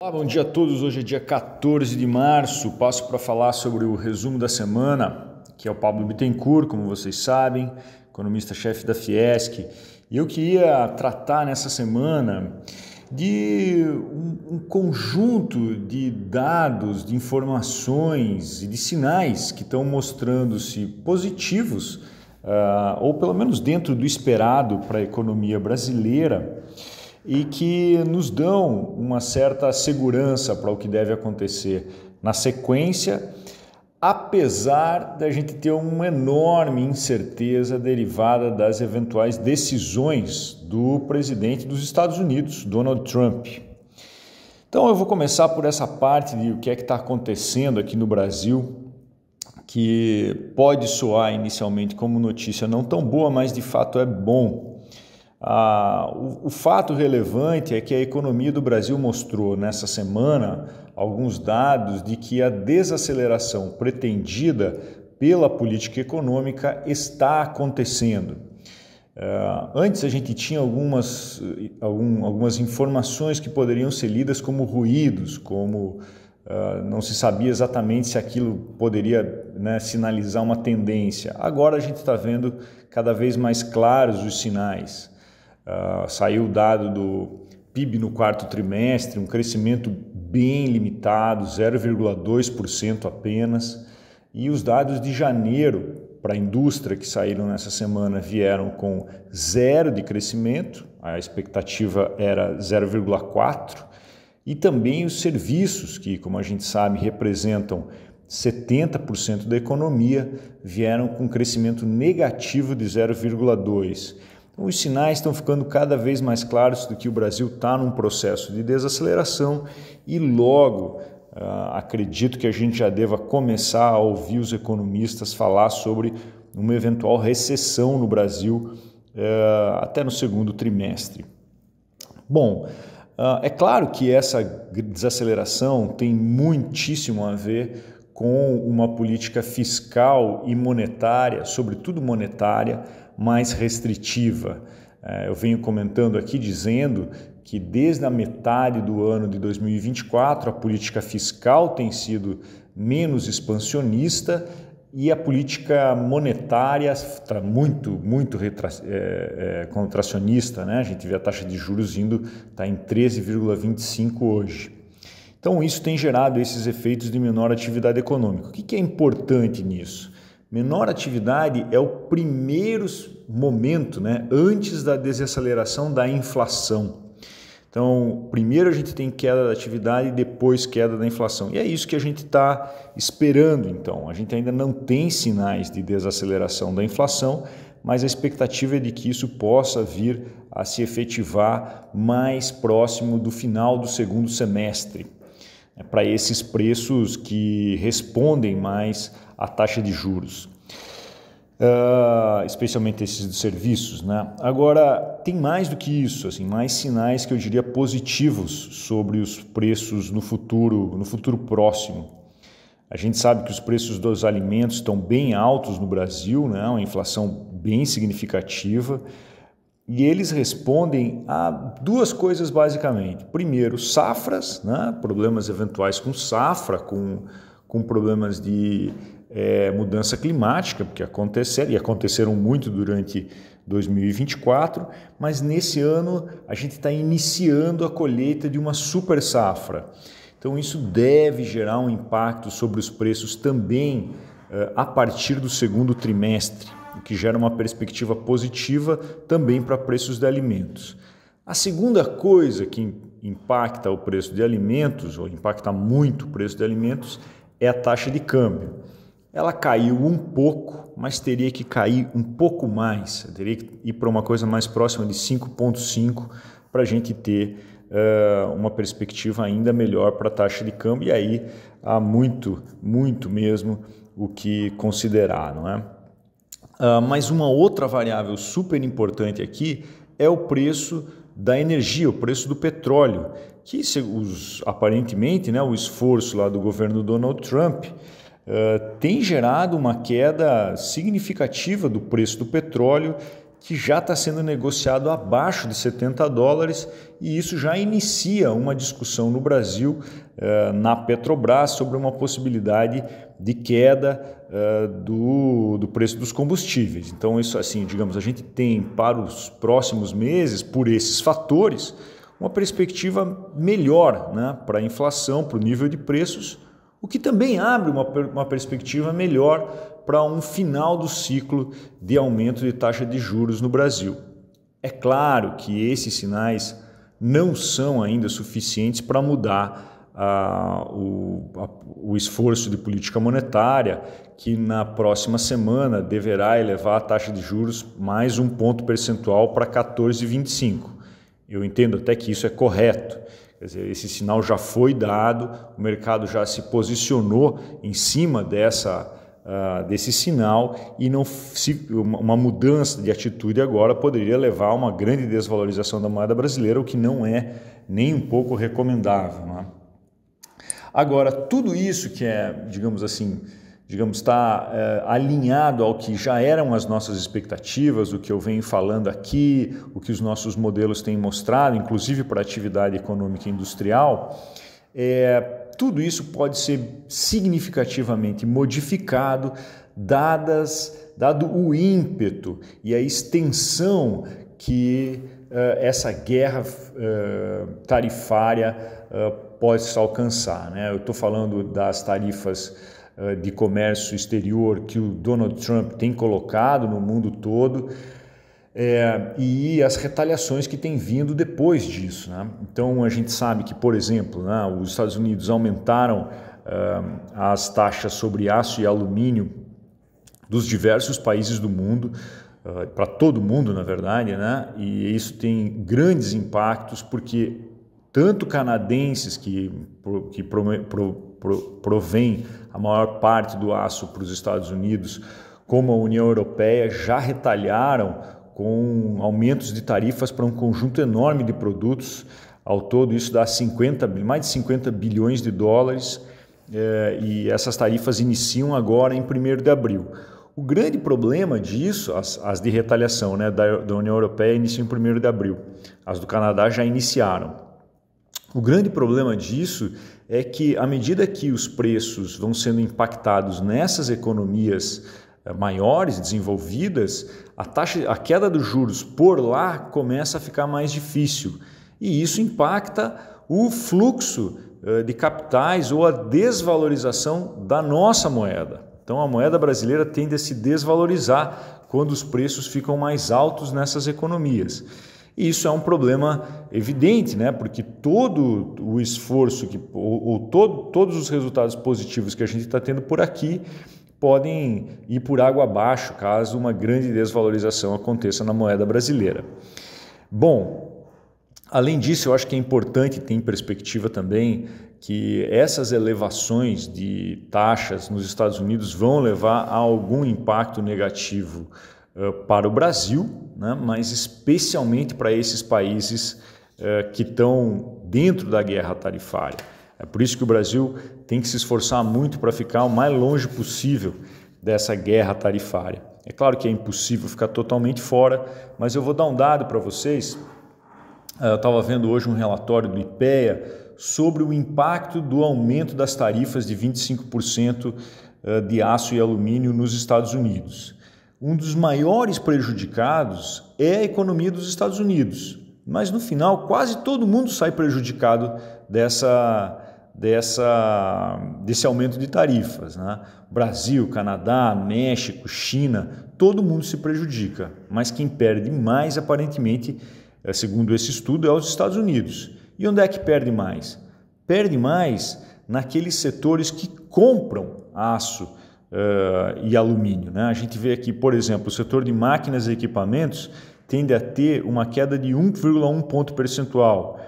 Olá, bom dia a todos. Hoje é dia 14 de março. Passo para falar sobre o resumo da semana, que é o Pablo Bittencourt, como vocês sabem, economista-chefe da Fiesc. E eu queria tratar nessa semana de um conjunto de dados, de informações e de sinais que estão mostrando-se positivos, ou pelo menos dentro do esperado para a economia brasileira, e que nos dão uma certa segurança para o que deve acontecer na sequência, apesar da gente ter uma enorme incerteza derivada das eventuais decisões do presidente dos Estados Unidos, Donald Trump. Então eu vou começar por essa parte de o que é que está acontecendo aqui no Brasil, que pode soar inicialmente como notícia não tão boa, mas de fato é bom. O fato relevante é que a economia do Brasil mostrou nessa semana alguns dados de que a desaceleração pretendida pela política econômica está acontecendo. Antes a gente tinha algumas informações que poderiam ser lidas como ruídos, como não se sabia exatamente se aquilo poderia, sinalizar uma tendência. Agora a gente está vendo cada vez mais claros os sinais. Saiu o dado do PIB no quarto trimestre, um crescimento bem limitado, 0,2% apenas, e os dados de janeiro para a indústria que saíram nessa semana vieram com 0 de crescimento, a expectativa era 0,4%, e também os serviços, que como a gente sabe representam 70% da economia, vieram com crescimento negativo de 0,2%. Então, os sinais estão ficando cada vez mais claros de que o Brasil está num processo de desaceleração e logo acredito que a gente já deva começar a ouvir os economistas falar sobre uma eventual recessão no Brasil até no segundo trimestre. Bom, é claro que essa desaceleração tem muitíssimo a ver com uma política fiscal e monetária, sobretudo monetária, mais restritiva. Eu venho comentando aqui dizendo que desde a metade do ano de 2024 a política fiscal tem sido menos expansionista e a política monetária está muito contracionista, né? A gente vê a taxa de juros está em 13,25 hoje. Então isso tem gerado esses efeitos de menor atividade econômica. O que é importante nisso? Menor atividade é o primeiro momento, antes da desaceleração da inflação. Então, primeiro a gente tem queda da atividade e depois queda da inflação. E é isso que a gente está esperando, então. A gente ainda não tem sinais de desaceleração da inflação, mas a expectativa é de que isso possa vir a se efetivar mais próximo do final do segundo semestre, para esses preços que respondem mais à taxa de juros, especialmente esses de serviços, Agora, tem mais do que isso, mais sinais que eu diria positivos sobre os preços no futuro próximo. A gente sabe que os preços dos alimentos estão bem altos no Brasil, uma inflação bem significativa, e eles respondem a duas coisas basicamente. Primeiro, safras, problemas eventuais com safra, com problemas de mudança climática, porque aconteceram muito durante 2024, mas nesse ano a gente está iniciando a colheita de uma super safra. Então isso deve gerar um impacto sobre os preços também a partir do segundo trimestre, o que gera uma perspectiva positiva também para preços de alimentos. A segunda coisa que impacta o preço de alimentos, ou impacta muito o preço de alimentos, é a taxa de câmbio. Ela caiu um pouco, mas teria que cair um pouco mais, teria que ir para uma coisa mais próxima de 5,5 para a gente ter uma perspectiva ainda melhor para a taxa de câmbio, e aí há muito mesmo o que considerar, não é? Mas uma outra variável super importante aqui é o preço da energia, o preço do petróleo, que aparentemente, o esforço lá do governo Donald Trump tem gerado uma queda significativa do preço do petróleo, que já está sendo negociado abaixo de $70 e isso já inicia uma discussão no Brasil, na Petrobras, sobre uma possibilidade de queda do preço dos combustíveis. Então, isso assim, digamos, a gente tem para os próximos meses, por esses fatores, uma perspectiva melhor, né, para a inflação, para o nível de preços, o que também abre uma perspectiva melhor para um final do ciclo de aumento de taxa de juros no Brasil. É claro que esses sinais não são ainda suficientes para mudar o esforço de política monetária, que na próxima semana deverá elevar a taxa de juros mais 1 ponto percentual para 14,25. Eu entendo até que isso é correto. Quer dizer, esse sinal já foi dado, o mercado já se posicionou em cima desse sinal e uma mudança de atitude agora poderia levar a uma grande desvalorização da moeda brasileira, o que não é nem um pouco recomendável, não é? Agora, tudo isso que está alinhado ao que já eram as nossas expectativas, o que eu venho falando aqui, o que os nossos modelos têm mostrado, inclusive para a atividade econômica e industrial, tudo isso pode ser significativamente modificado dado o ímpeto e a extensão que essa guerra tarifária pode alcançar, né? Eu estou falando das tarifas de comércio exterior que o Donald Trump tem colocado no mundo todo, e as retaliações que têm vindo depois disso, né? Então a gente sabe que, por exemplo, né, os Estados Unidos aumentaram as taxas sobre aço e alumínio dos diversos países do mundo, para todo mundo, na verdade, né? E isso tem grandes impactos porque tanto canadenses que provém a maior parte do aço para os Estados Unidos, como a União Europeia já retalharam com aumentos de tarifas para um conjunto enorme de produtos. Ao todo isso dá mais de 50 bilhões de dólares, e essas tarifas iniciam agora em 1º de abril. O grande problema disso, as de retaliação, né, da União Europeia iniciam em 1º de abril, as do Canadá já iniciaram. O grande problema disso é que, à medida que os preços vão sendo impactados nessas economias maiores, desenvolvidas, a queda dos juros por lá começa a ficar mais difícil. E isso impacta o fluxo de capitais ou a desvalorização da nossa moeda. Então, a moeda brasileira tende a se desvalorizar quando os preços ficam mais altos nessas economias. E isso é um problema evidente, né? Porque todo o esforço todos os resultados positivos que a gente está tendo por aqui podem ir por água abaixo caso uma grande desvalorização aconteça na moeda brasileira. Bom, além disso, eu acho que é importante ter em perspectiva também que essas elevações de taxas nos Estados Unidos vão levar a algum impacto negativo para o Brasil, né? Mas especialmente para esses países que estão dentro da guerra tarifária. É por isso que o Brasil tem que se esforçar muito para ficar o mais longe possível dessa guerra tarifária. É claro que é impossível ficar totalmente fora, mas eu vou dar um dado para vocês. Eu estava vendo hoje um relatório do IPEA sobre o impacto do aumento das tarifas de 25% de aço e alumínio nos Estados Unidos. Um dos maiores prejudicados é a economia dos Estados Unidos, mas no final quase todo mundo sai prejudicado desse aumento de tarifas, né? Brasil, Canadá, México, China, todo mundo se prejudica, mas quem perde mais aparentemente, segundo esse estudo, é os Estados Unidos. E onde é que perde mais? Perde mais naqueles setores que compram aço e alumínio, né? A gente vê aqui, por exemplo, o setor de máquinas e equipamentos tende a ter uma queda de 1,1 ponto percentual.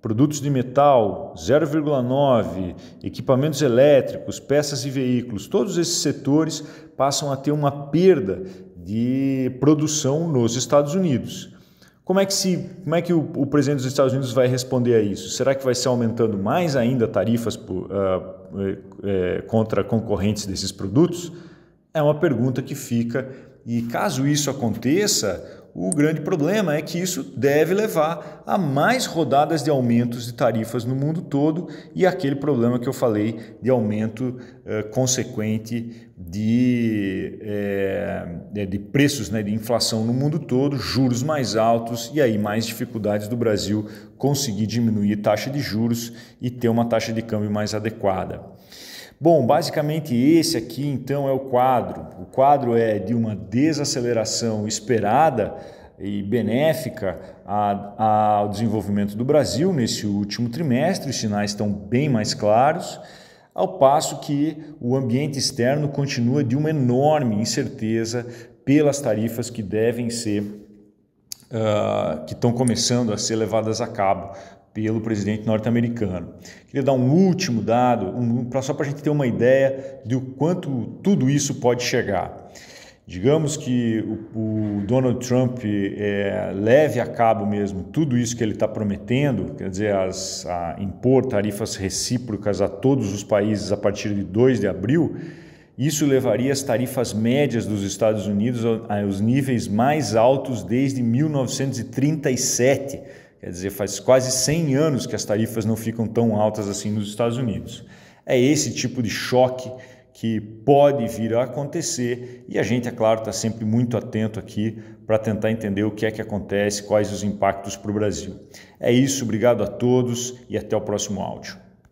Produtos de metal, 0,9, equipamentos elétricos, peças e veículos, todos esses setores passam a ter uma perda de produção nos Estados Unidos. Como é que o presidente dos Estados Unidos vai responder a isso? Será que vai ser aumentando mais ainda tarifas contra concorrentes desses produtos? É uma pergunta que fica, e caso isso aconteça, o grande problema é que isso deve levar a mais rodadas de aumentos de tarifas no mundo todo e aquele problema que eu falei de aumento consequente de preços, né, de inflação no mundo todo, juros mais altos e aí mais dificuldades do Brasil conseguir diminuir taxa de juros e ter uma taxa de câmbio mais adequada. Bom, basicamente esse aqui então é o quadro. O quadro é de uma desaceleração esperada e benéfica ao desenvolvimento do Brasil nesse último trimestre, os sinais estão bem mais claros, ao passo que o ambiente externo continua de uma enorme incerteza pelas tarifas que devem ser, que estão começando a ser levadas a cabo pelo presidente norte-americano. Queria dar um último dado, só para a gente ter uma ideia de o quanto tudo isso pode chegar. Digamos que o Donald Trump leve a cabo mesmo tudo isso que ele está prometendo, quer dizer, impor tarifas recíprocas a todos os países a partir de 2 de abril, isso levaria as tarifas médias dos Estados Unidos aos níveis mais altos desde 1937. Quer dizer, faz quase 100 anos que as tarifas não ficam tão altas assim nos Estados Unidos. É esse tipo de choque que pode vir a acontecer e a gente, é claro, está sempre muito atento aqui para tentar entender o que é que acontece, quais os impactos para o Brasil. É isso, obrigado a todos e até o próximo áudio.